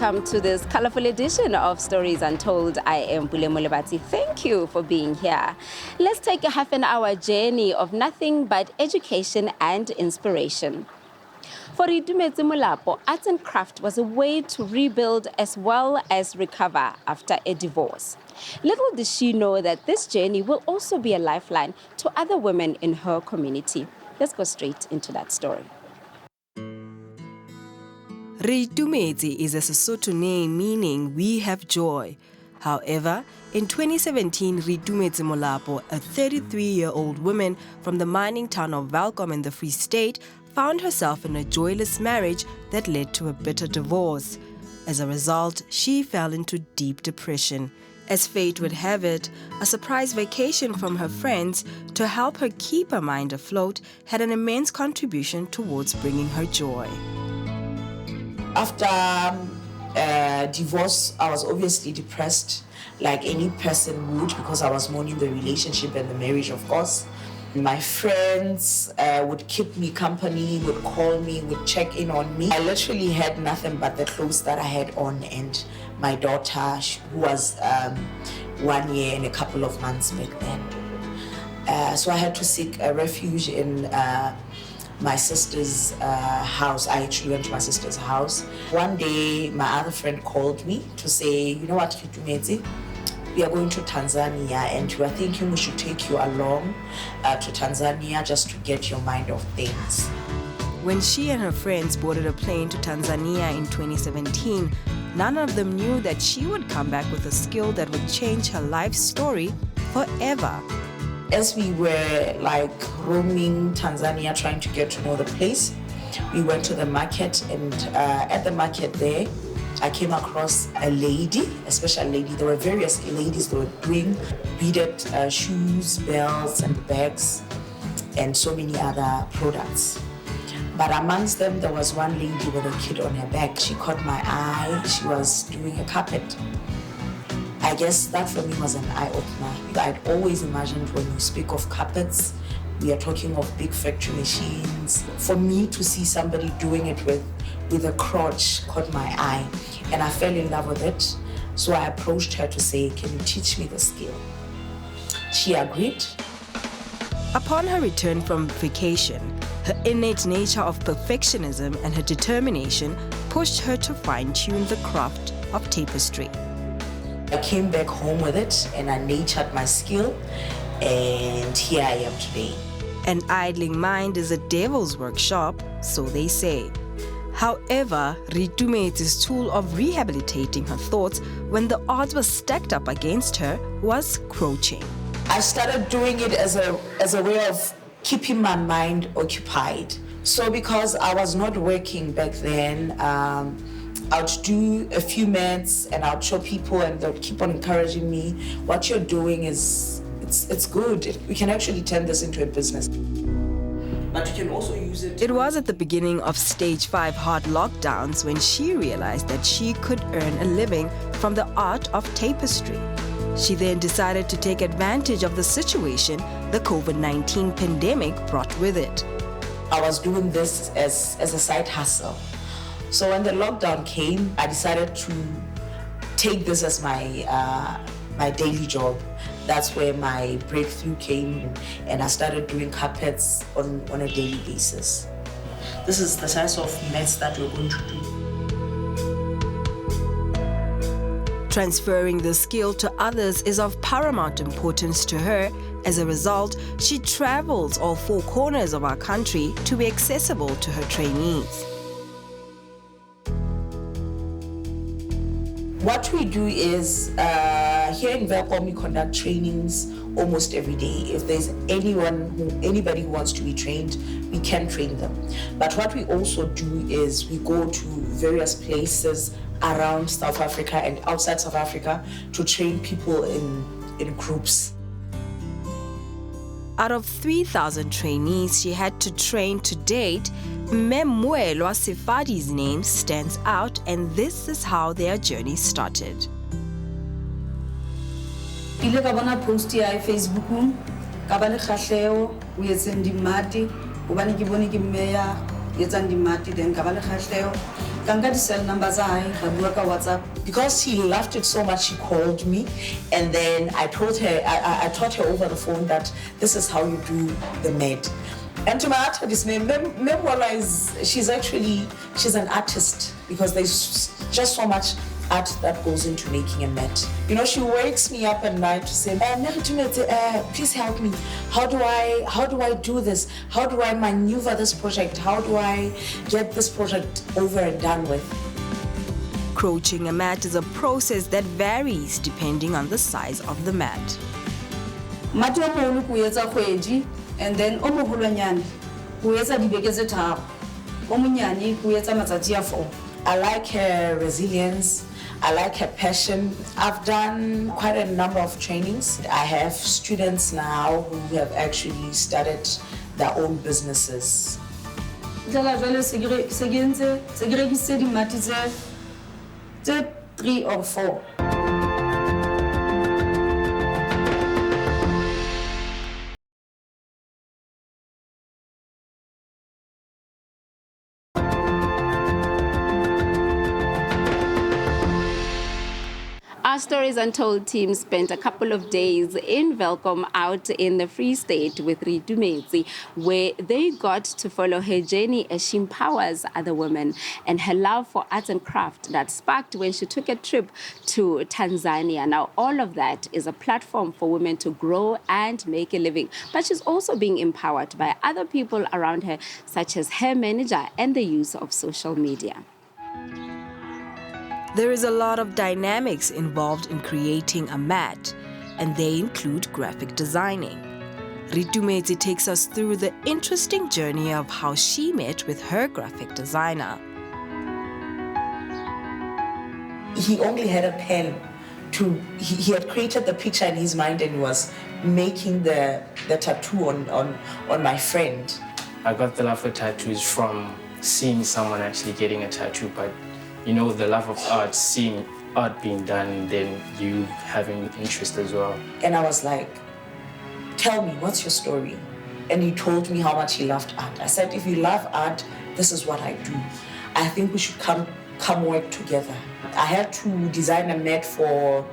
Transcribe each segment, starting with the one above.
welcome to this colorful edition of Stories Untold. I am Reitumetse Molapo. Thank you for being here. Let's take a half an hour journey of nothing but education and inspiration. For Reitumetse Molapo, arts and craft was a way to rebuild as well as recover after a divorce. Little did she know that this journey will also be a lifeline to other women in her community. Let's go straight into that story. Reitumetse is a Sesotho name meaning we have joy. However, in 2017, Reitumetse Molapo, a 33-year-old woman from the mining town of Welkom in the Free State, found herself in a joyless marriage that led to a bitter divorce. As a result, she fell into deep depression. As fate would have it, a surprise vacation from her friends to help her keep her mind afloat had an immense contribution towards bringing her joy. After divorce, I was obviously depressed, like any person would, because I was mourning the relationship and the marriage, of course. My friends would keep me company, would call me, would check in on me. I literally had nothing but the clothes that I had on, and my daughter, who was 1 year and a couple of months back then. So I had to seek a refuge in my sister's house. I actually went to my sister's house. One day, my other friend called me to say, you know what, Reitumetse, we are going to Tanzania and we are thinking we should take you along to Tanzania just to get your mind off things. When she and her friends boarded a plane to Tanzania in 2017, none of them knew that she would come back with a skill that would change her life story forever. As we were like roaming Tanzania, trying to get to know the place, we went to the market, and at the market there, I came across a lady, a special lady. There were various ladies that were doing beaded shoes, belts, and bags, and so many other products. But amongst them, there was one lady with a kid on her back. She caught my eye. She was doing a carpet. I guess that for me was an eye-opener. I'd always imagined when you speak of carpets, we are talking of big factory machines. For me to see somebody doing it with a crotch caught my eye, and I fell in love with it. So I approached her to say, can you teach me the skill? She agreed. Upon her return from vacation, her innate nature of perfectionism and her determination pushed her to fine-tune the craft of tapestry. I came back home with it and I nurtured my skill, and here I am today. An idling mind is a devil's workshop, so they say. However, Reitumetse's tool of rehabilitating her thoughts when the odds were stacked up against her was crocheting. I started doing it as a way of keeping my mind occupied. So because I was not working back then, I would do a few minutes and I would show people, and they would keep on encouraging me. What you're doing is, it's good. We can actually turn this into a business. But you can also use it. It was at the beginning of stage 5 hard lockdowns when she realized that she could earn a living from the art of tapestry. She then decided to take advantage of the situation the COVID-19 pandemic brought with it. I was doing this as a side hustle. So when the lockdown came, I decided to take this as my daily job. That's where my breakthrough came, and I started doing carpets on a daily basis. This is the size of mats that we're going to do. Transferring the skill to others is of paramount importance to her. As a result, she travels all 4 corners of our country to be accessible to her trainees. What we do is, here in Welkom, we conduct trainings almost every day. If there's anybody who wants to be trained, we can train them. But what we also do is we go to various places around South Africa and outside South Africa to train people in groups. Out of 3,000 trainees she had to train to date, Memuelwa Sefadi's name stands out, and this is how their journey started. Ile ka bona post ya Facebook ka ba le khahleo o etseng dimati o bane ke bone ke mme ya etsang dimati then ka ba le khahleo ka nka di-cell number tsa hae ra bua ka WhatsApp. Because he loved it so much, she called me, and then I told her, I taught her over the phone that this is how you do the mat. And to my utter dismay, she's an artist, because there's just so much art that goes into making a mat. You know, she wakes me up at night to say, please help me. How do I do this? How do I maneuver this project? How do I get this project over and done with? Crocheting a mat is a process that varies depending on the size of the mat. Mati o moholo ko etsa kgwedi, and then o moholonyane ko etsa dibeke tse tharo. O monyane ko etsa matsatsi a 4. I like her resilience. I like her passion. I've done quite a number of trainings. I have students now who have actually started their own businesses. Jala jwale se ke rekisitse dimati tse 3 or 4. Our Stories Untold team spent a couple of days in Welkom out in the Free State with Reitumetse, where they got to follow her journey as she empowers other women and her love for arts and craft that sparked when she took a trip to Tanzania. Now, all of that is a platform for women to grow and make a living, but she's also being empowered by other people around her, such as her manager and the use of social media. There is a lot of dynamics involved in creating a mat, and they include graphic designing. Reitumetse takes us through the interesting journey of how she met with her graphic designer. He only had a pen he had created the picture in his mind and was making the tattoo on my friend. I got the love for tattoos from seeing someone actually getting a tattoo, but you know, the love of art, seeing art being done, and then you having interest as well. And I was like, tell me, what's your story? And he told me how much he loved art. I said, if you love art, this is what I do. I think we should come work together. I had to design a mat for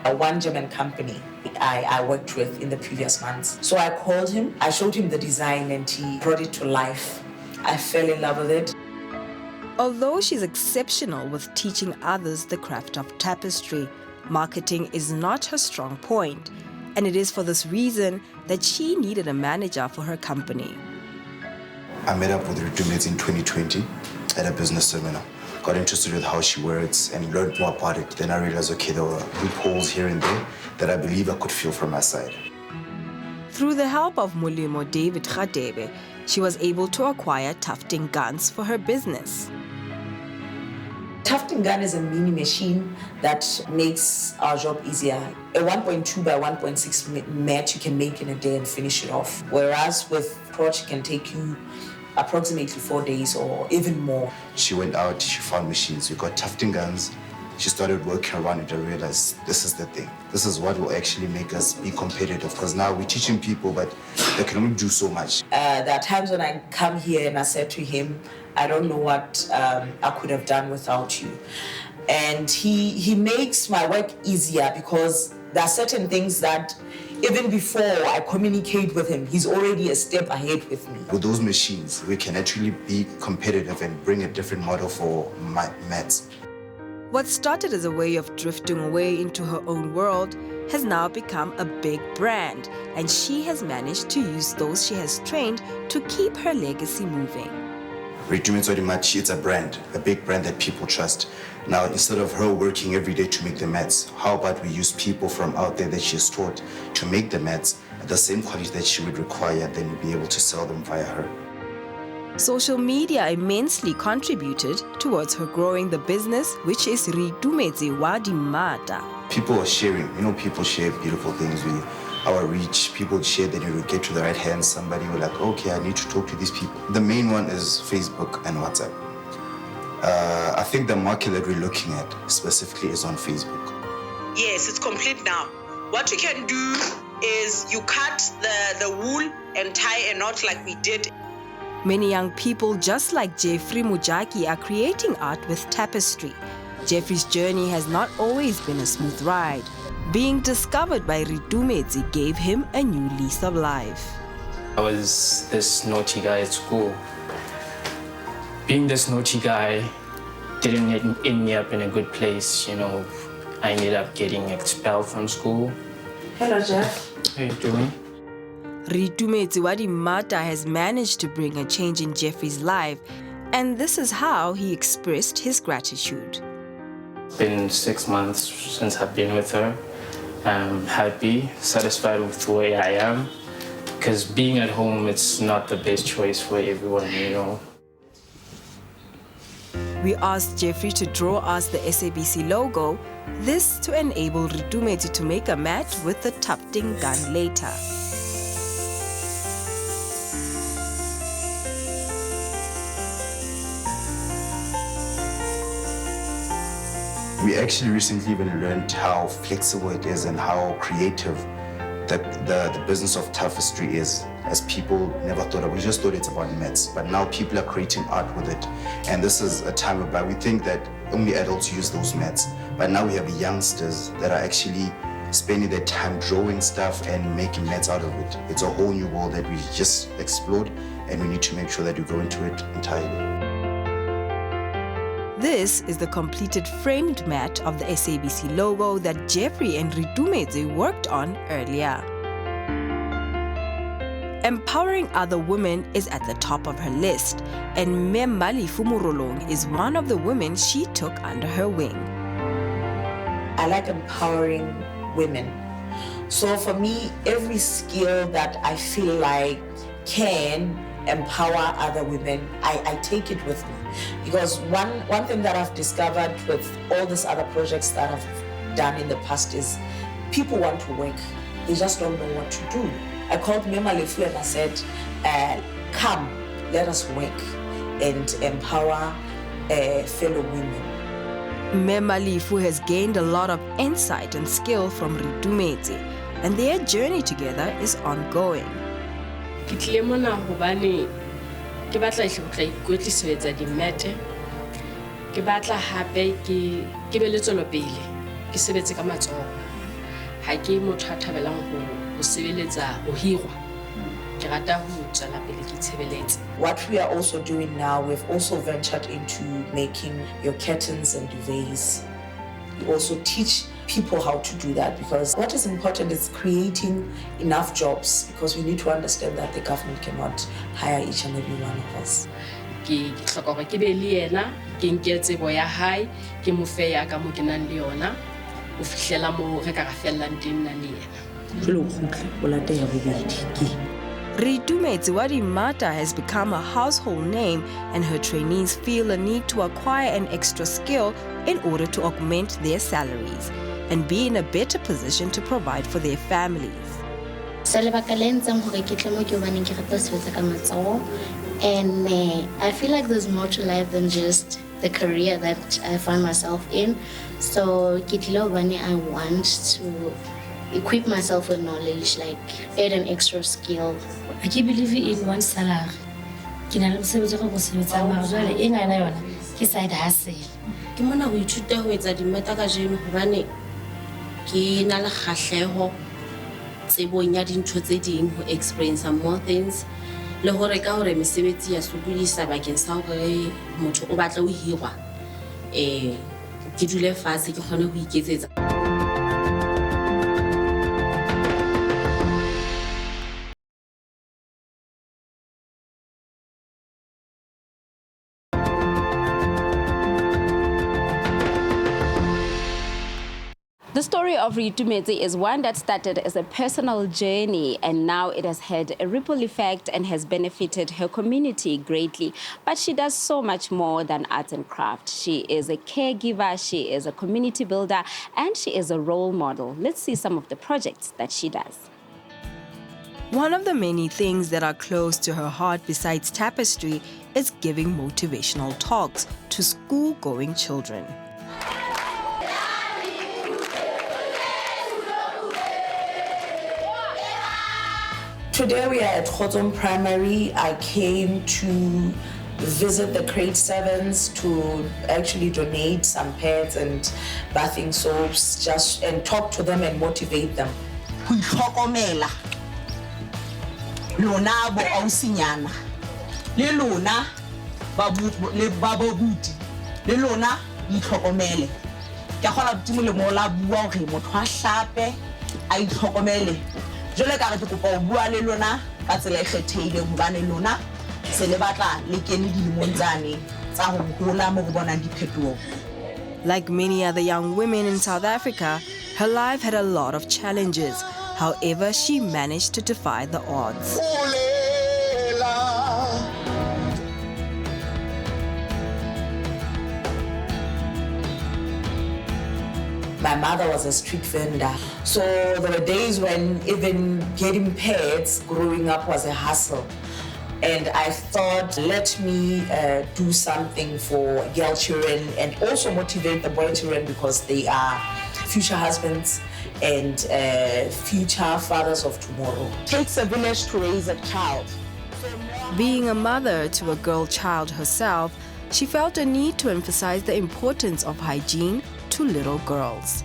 one German company I worked with in the previous months. So I called him, I showed him the design, and he brought it to life. I fell in love with it. Although she's exceptional with teaching others the craft of tapestry, marketing is not her strong point, and it is for this reason that she needed a manager for her company. I met up with Reitumetse in 2020 at a business seminar. Got interested with how she works and learned more about it. Then I realized, okay, there were loopholes here and there that I believe I could feel from my side. Through the help of Molemo David Radebe, she was able to acquire tufting guns for her business. Tufting gun is a mini machine that makes our job easier. A 1.2 by 1.6 mat you can make in a day and finish it off. Whereas with crotch, it can take you approximately 4 days or even more. She went out, she found machines, we got tufting guns. She started working around it and realized this is the thing. This is what will actually make us be competitive, because now we're teaching people, but they can only do so much. There are times when I come here and I said to him, I don't know what I could have done without you. And he makes my work easier, because there are certain things that even before I communicate with him, he's already a step ahead with me. With those machines, we can actually be competitive and bring a different model for mats. What started as a way of drifting away into her own world has now become a big brand, and she has managed to use those she has trained to keep her legacy moving. Reitumetse Molapo, it's a brand, a big brand that people trust. Now, instead of her working every day to make the mats, how about we use people from out there that she has taught to make the mats at the same quality that she would require, then we'll be able to sell them via her. Social media immensely contributed towards her growing the business, which is Reitumetse wa Dimata. People are sharing, people share beautiful things with our reach. People share that it will get to the right hands. Somebody will like, okay, I need to talk to these people. The main one is Facebook and WhatsApp. I think the market that we're looking at specifically is on Facebook. Yes, it's complete now. What you can do is you cut the wool and tie a knot like we did. Many young people just like Jeffrey Mujaki are creating art with tapestry. Jeffrey's journey has not always been a smooth ride. Being discovered by Reitumetse gave him a new lease of life. I was this naughty guy at school. Being this naughty guy didn't end me up in a good place, you know. I ended up getting expelled from school. Hello, Jeff. How you doing? Reitumetse Molapo has managed to bring a change in Jeffrey's life, and this is how he expressed his gratitude. It's been 6 months since I've been with her. I'm happy, satisfied with the way I am, because being at home, it's not the best choice for everyone, you know. We asked Jeffrey to draw us the SABC logo, this to enable Reitumetse to make a mat with the tufting gun later. We actually recently even learned how flexible it is and how creative the business of tapestry is, as people never thought of. We just thought it's about mats, but now people are creating art with it. And this is a time whereby we think that only adults use those mats, but now we have youngsters that are actually spending their time drawing stuff and making mats out of it. It's a whole new world that we just explored, and we need to make sure that we go into it entirely. This is the completed framed mat of the SABC logo that Jeffrey and Reitumetse worked on earlier. Empowering other women is at the top of her list, and Marital is one of the women she took under her wing. I like empowering women. So for me, every skill that I feel like can empower other women, I take it with me. Because one thing that I've discovered with all these other projects that I've done in the past is people want to work. They just don't know what to do. I called Marital and I said, come, let us work and empower fellow women. Marital has gained a lot of insight and skill from Reitumetse, and their journey together is ongoing. Ke tlile mona hobane ke batla ho tla ikwetlisa ho etsa dimete. Ke batla hape ke be le tswelopele ke sebetse ka matsoho. Ha ke motho a thabelang ho sebeletsa ho hirwa. Ke rata ho tswela pele ke tshebeletse. What we are also doing now, we've also ventured into making your curtains and duvets. We also teach people how to do that, because what is important is creating enough jobs, because we need to understand that the government cannot hire each and every one of us. Ke hloka hore ke be le yena, ke nke tsebo ya hae, ke mo fe ya ka mo ke nang le yona, o fihlela mo re ka ra fellang teng nna le yena. Jwale o kgutle o late ya bobedi ke. Reitumetse Molapo has become a household name, and her trainees feel a need to acquire an extra skill in order to augment their salaries and be in a better position to provide for their families. And I feel like there's more to life than just the career that I find myself in. So I want to equip myself with knowledge, like add an extra skill. I keep believing in one salary. Side hustle. Ke mona ho ithuta ho etsa dimeta ka jeno hobane ke na le kgahleho tsebong ya dintho tse ding, ho experience more things, le hore ka hore mesebetsi ya sokodisa bakeng sa hore motho o batla ho hirwa, ke dule fatshe ke kgone ho iketsetsa. The story of Reitumetse is one that started as a personal journey, and now it has had a ripple effect and has benefited her community greatly. But she does so much more than arts and craft. She is a caregiver, she is a community builder, and she is a role model. Let's see some of the projects that she does. One of the many things that are close to her heart besides tapestry is giving motivational talks to school-going children. Today we are at Welkom Primary. I came to visit the grade 7s to actually donate some pads and bathing soaps, and talk to them and motivate them. Lona bo ausinyana le lona le babobuti le lona itlhokomele ke gola botimo le mola bua hore motho a hlape a itlhokomele jole ka re ke kopa o bua le lona ka tsela e kgethehile hobane lona se le batla le kene dilemong tsane tsa ho gola mo go bona diphetogo. Like many other young women in South Africa, her life had a lot of challenges. However, she managed to defy the odds. My mother was a street vendor, so there were days when even getting pads growing up was a hassle. And I thought, let me do something for girl children and also motivate the boy children because they are future husbands and future fathers of tomorrow. It takes a village to raise a child. Being a mother to a girl child herself, she felt a need to emphasize the importance of hygiene to little girls.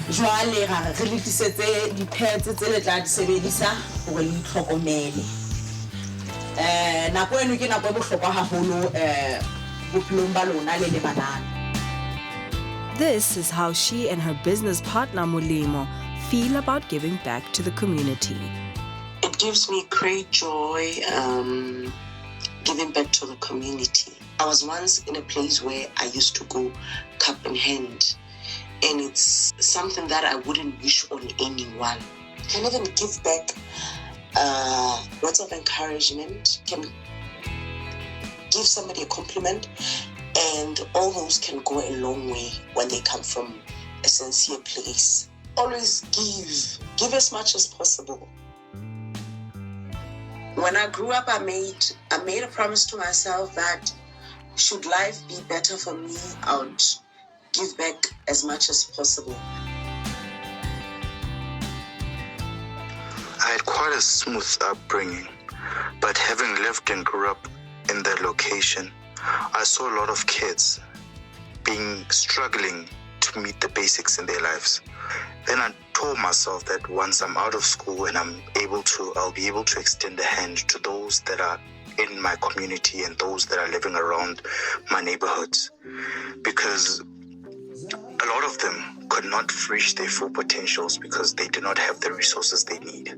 Jwale ga re litisetse di pads tse le tla di sebedisa hore le itlhokomele. Nako eno ke nako e bohlokwa haholo bophelong ba lona le le banana. This is how she and her business partner Molemo feel about giving back to the community. It gives me great joy giving back to the community. I was once in a place where I used to go cup in hand, and it's something that I wouldn't wish on anyone. Can even give back words of encouragement, can give somebody a compliment, and all those can go a long way when they come from a sincere place. Always give as much as possible. When I grew up, I made a promise to myself that should life be better for me, I would give back as much as possible. I had quite a smooth upbringing, but having lived and grew up in that location, I saw a lot of kids struggling to meet the basics in their lives. Then I told myself that once I'm out of school and I'll be able to extend a hand to those that are in my community and those that are living around my neighborhoods, because a lot of them could not reach their full potentials because they did not have the resources they need.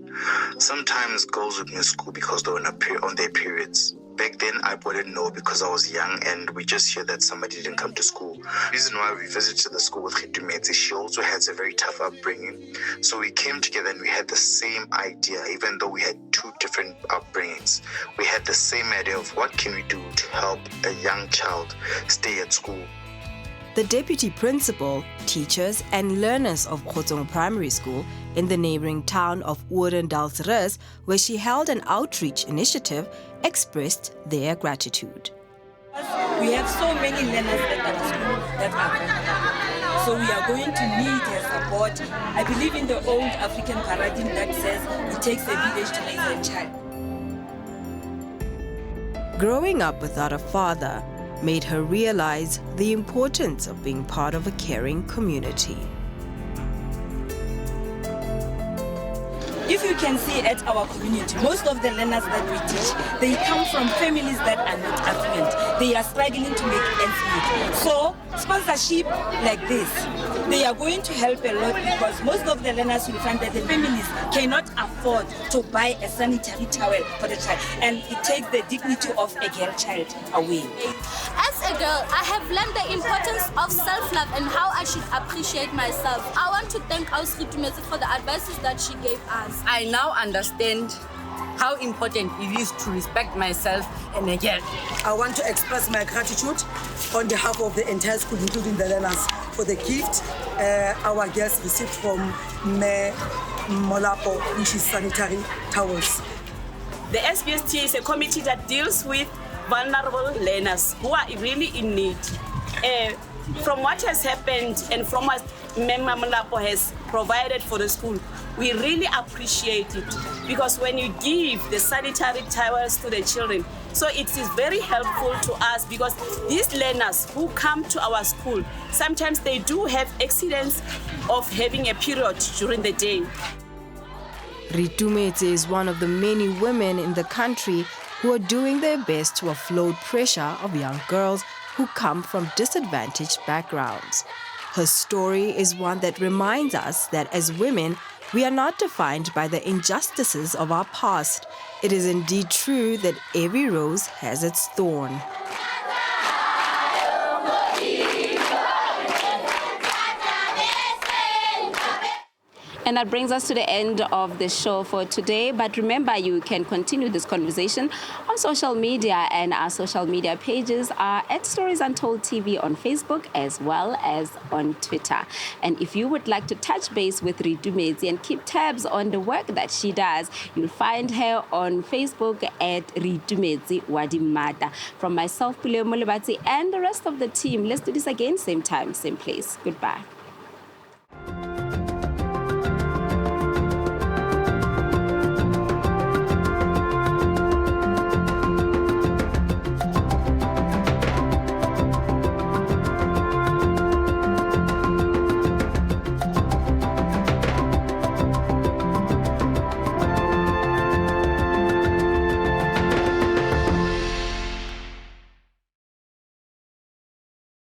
Sometimes girls would miss school because they were on their periods. Back then, I wouldn't know because I was young and we just hear that somebody didn't come to school. The reason why we visited the school with Reitumetse, she also has a very tough upbringing. So we came together and we had the same idea, even though we had two different upbringings. We had the same idea of what can we do to help a young child stay at school. The deputy principal, teachers and learners of Welkom Primary School in the neighboring town of Oorendalsrus, where she held an outreach initiative, expressed their gratitude. We have so many learners at our school that are vulnerable. So we are going to need her support. I believe in the old African paradigm that says it takes a village to raise a child. Growing up without a father made her realize the importance of being part of a caring community. If you can see at our community, most of the learners that we teach, they come from families that are not affluent. They are struggling to make ends meet. So sponsorship like this, they are going to help a lot because most of the learners will find that the families cannot afford to buy a sanitary towel for the child, and it takes the dignity of a girl child away. As a girl, I have learned the importance of self-love and how I should appreciate myself. I want to thank our Reitumetse for the advices that she gave us. I now understand how important it is to respect myself and a girl. I want to express my gratitude on behalf of the entire school, including the learners, for the gift our girls received from Molapo, which is sanitary towels. The SBST is a committee that deals with vulnerable learners who are really in need. from what has happened and from what Mema Molapo has provided for the school, we really appreciate it, because when you give the sanitary towels to the children, so it is very helpful to us, because these learners who come to our school, sometimes they do have accidents of having a period during the day. Reitumetse is one of the many women in the country who are doing their best to offload pressure of young girls who come from disadvantaged backgrounds. Her story is one that reminds us that as women, we are not defined by the injustices of our past. It is indeed true that every rose has its thorn. And that brings us to the end of the show for today. But remember, you can continue this conversation on social media, and our social media pages are at Stories Untold TV on Facebook as well as on Twitter. And if you would like to touch base with Reitumetse and keep tabs on the work that she does, you'll find her on Facebook at Reitumetse Wadimata. From myself, Welkom, and the rest of the team, let's do this again, same time, same place. Goodbye.